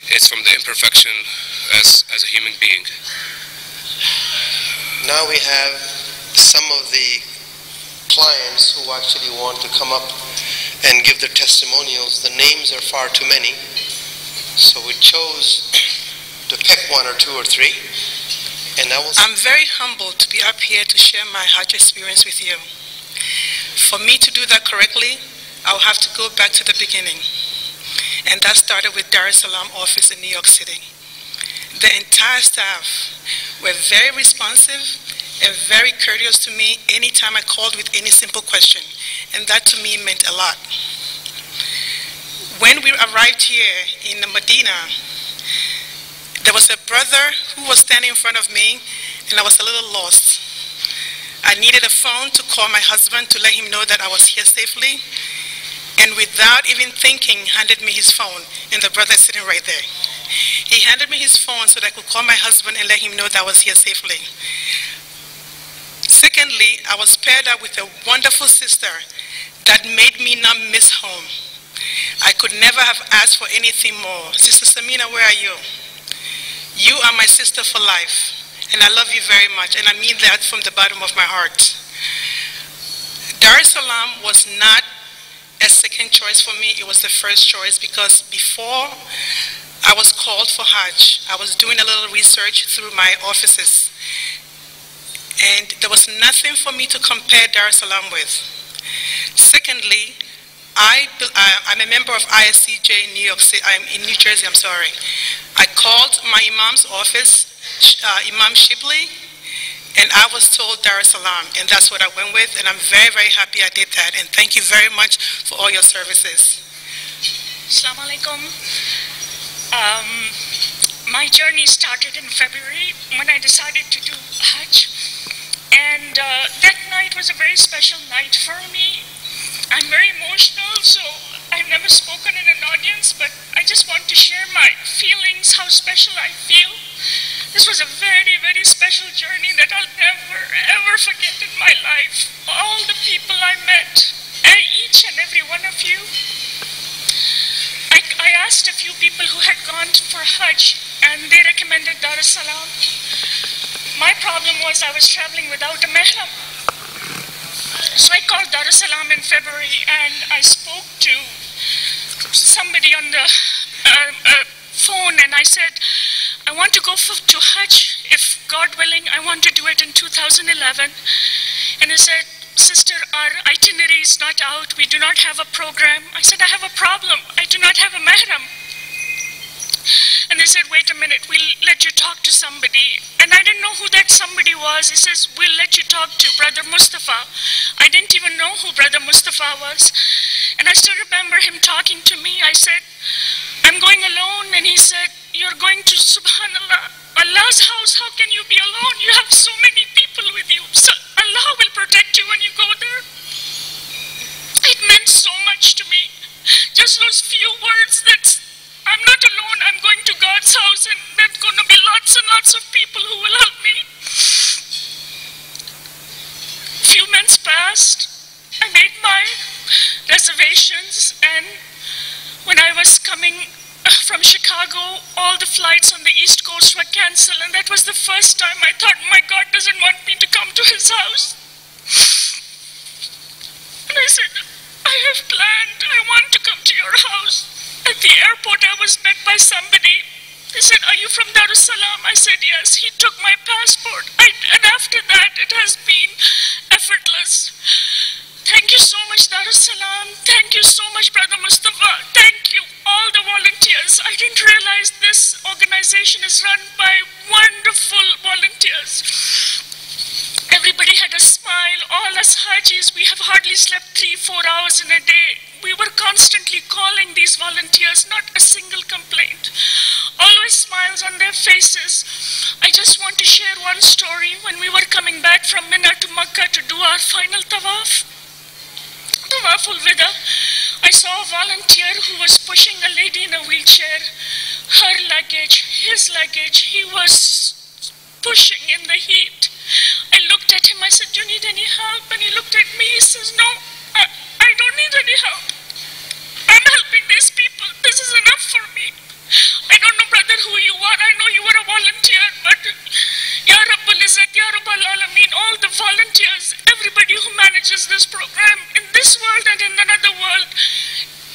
It's from the imperfection as a human being. Now we have some of the clients who actually want to come up and give their testimonials. The names are far too many, so we chose to pick one or two or three. And I'm very humbled to be up here to share my HAJJ experience with you. For me to do that correctly, I'll have to go back to the beginning. And that started with Dar es Salaam office in New York City. The entire staff were very responsive and very courteous to me anytime I called with any simple question. And that to me meant a lot. When we arrived here in Medina, there was a brother who was standing in front of me, and I was a little lost. I needed a phone to call my husband to let him know that I was here safely. And without even thinking, handed me his phone, and the brother is sitting right there. He handed me his phone so that I could call my husband and let him know that I was here safely. Secondly, I was paired up with a wonderful sister that made me not miss home. I could never have asked for anything more. Sister Samina, where are you? You are my sister for life, and I love you very much, and I mean that from the bottom of my heart. Dar es Salaam was not a second choice for me, it was the first choice, because before I was called for Hajj, I was doing a little research through my offices, and there was nothing for me to compare Dar es Salaam with. Secondly, I'm a member of ISCJ in New York City, I'm in New Jersey, I'm sorry. I called my Imam's office, Imam Shibley, and I was told Dar es Salaam, and that's what I went with, and I'm very, very happy I did that, and thank you very much for all your services. Assalamu alaikum. My journey started in February when I decided to do Hajj, and that night was a very special night for me. I'm very emotional, so I've never spoken in an audience, but I just want to share my feelings, how special I feel. This was a very, very special journey that I'll never, ever forget in my life. All the people I met, each and every one of you. I asked a few people who had gone for Hajj, and they recommended Dar es Salaam. My problem was I was traveling without a mahram. So I called Dar es Salaam in February, and I spoke to somebody on the phone, and I said, I want to go to Hajj, if God willing, I want to do it in 2011. And they said, sister, our itinerary is not out, we do not have a program. I said, I have a problem, I do not have a mahram. And they said, wait a minute, we'll let you talk to somebody. And I didn't know who that somebody was. He says, we'll let you talk to Brother Mustafa. I didn't even know who Brother Mustafa was. And I still remember him talking to me. I said, I'm going alone. And he said, you're going to, subhanallah, Allah's house. How can you be alone? You have so many people with you. So Allah will protect you when you go there. It meant so much to me. Just those few words that I'm not alone, I'm going to God's house, and there's going to be lots and lots of people who will help me. Few months passed, I made my reservations, and when I was coming from Chicago, all the flights on the East Coast were cancelled, and that was the first time I thought, my God doesn't want me to come to his house. And I said, I have planned, I want to come to your house. At the airport, I was met by somebody. They said, are you from Dar es Salaam? I said, yes. He took my passport. And after that, it has been effortless. Thank you so much, Dar es Salaam. Thank you so much, Brother Mustafa. Thank you, all the volunteers. I didn't realize this organization is run by wonderful volunteers. Everybody had a smile. All us Hajis, we have hardly slept 3-4 hours in a day. We were constantly calling these volunteers, not a single complaint. Always smiles on their faces. I just want to share one story. When we were coming back from Mina to Makkah to do our final tawaf, Tawaful Wida, I saw a volunteer who was pushing a lady in a wheelchair. Her luggage, his luggage, he was pushing in the heat. I looked at him, I said, do you need any help? And he looked at me, he says, no, I don't need any help. I'm helping these people. This is enough for me. I don't know you were a volunteer, but Ya Rabbul Izzat, Ya Rabbal Alameen, all the volunteers, everybody who manages this program in this world and in another world,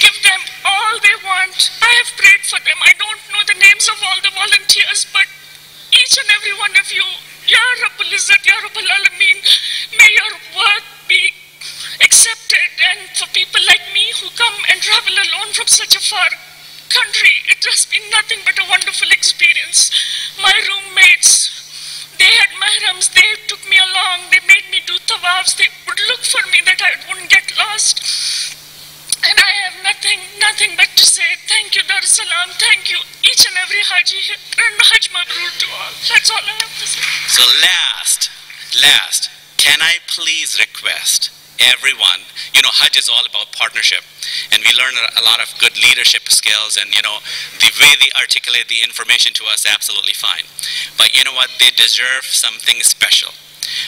give them all they want. I have prayed for them. I don't know the names of all the volunteers, but each and every one of you, Ya Rabbul Izzat, Ya Rabbal Alameen, may your work be accepted. And for people like me who come and travel alone from such a far country, it has been nothing but a wonderful experience. My roommates, they had mahrams, they took me along, they made me do tawafs, they would look for me that I wouldn't get lost. And I have nothing but to say thank you, Dar es Salaam, thank you, each and every Haji, and Hajj Mabrur to all. That's all I have to say. So last, can I please request everyone, Hajj is all about partnership, and we learn a lot of good leadership skills, and the way they articulate the information to us, absolutely fine. But you know what, they deserve something special.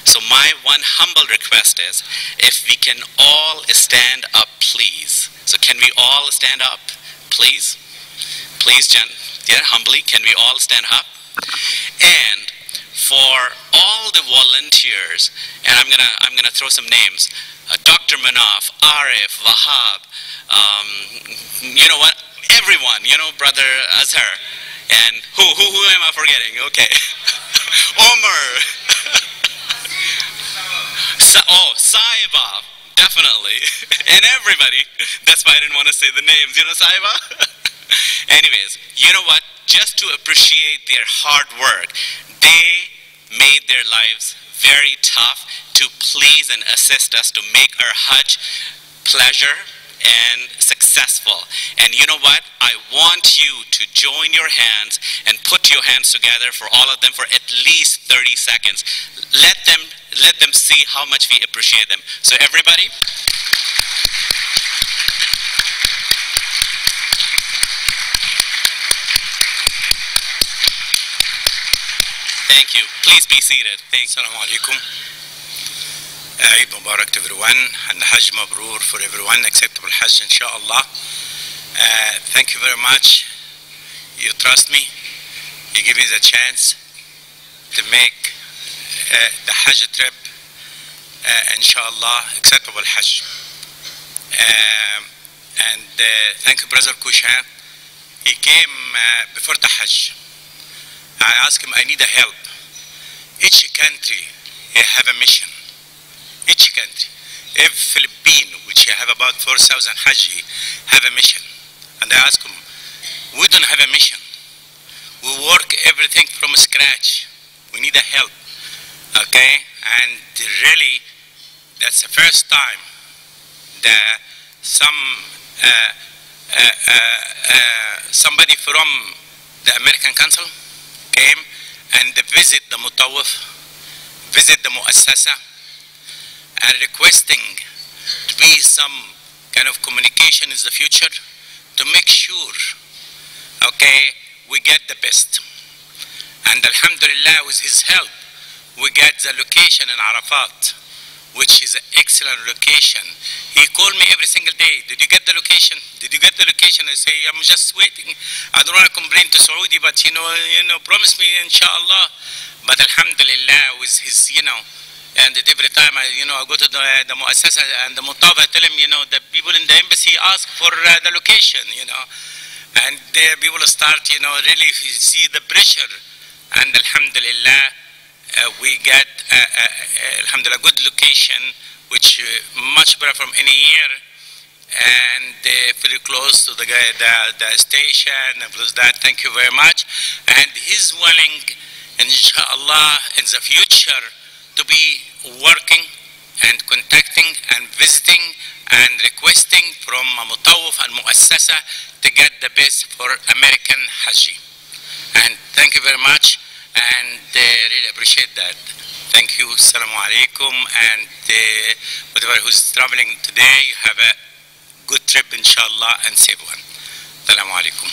So my one humble request is, if we can all stand up, please. So can we all stand up, please? Please, Jen, humbly, can we all stand up? And for all the volunteers, and I'm gonna throw some names, Dr. Manaf, Arif, Wahab, you know what, everyone, Brother Azhar, and who am I forgetting? Okay. Omar. Saiba, definitely, and everybody. That's why I didn't want to say the names, Saiba. Anyways, you know what? Just to appreciate their hard work, they made their lives very tough to please and assist us to make our Hajj pleasure and successful. And you know what? I want you to join your hands and put your hands together for all of them for at least 30 seconds. Let them see how much we appreciate them. So everybody, thank you. Please be seated. Thanks. Assalamu alaikum. Eid Mubarak to everyone, and Hajj Mabrur for everyone, acceptable Hajj inshallah. Thank you very much. You trust me. You give me the chance to make the Hajj trip, inshallah, acceptable Hajj. And thank you, Brother Kushan. He came before the Hajj. I asked him, I need a help. Each country have a mission. Each country. If Philippines, which have about 4,000 Haji, have a mission. And I asked him, we don't have a mission. We work everything from scratch. We need a help. Okay? And really, that's the first time that somebody from the American Council came and visit the Mutawaf, visit the Muassasa, and requesting to be some kind of communication in the future to make sure, okay, we get the best. And alhamdulillah, with his help, we get the location in Arafat, which is an excellent location. He called me every single day. Did you get the location? Did you get the location? I say, I'm just waiting. I don't want to complain to Saudi, but promise me, inshallah. But alhamdulillah, with his, and every time I go to the Muassasa and the Mutawaf, I tell him, the people in the embassy ask for the location, and people start, really see the pressure, and alhamdulillah, we get, alhamdulillah, good location, which much better from any year, and very close to the station, and plus that, thank you very much, and he's willing, inshallah, in the future, to be working and contacting and visiting and requesting from Mutawaf and Muassasa to get the best for American Haji. And thank you very much, and really appreciate that. Thank you. Assalamu alaikum, and whatever who's traveling today, have a good trip inshallah and safe one. Assalamu alaikum.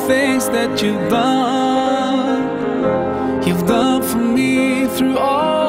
things that you've done for me through all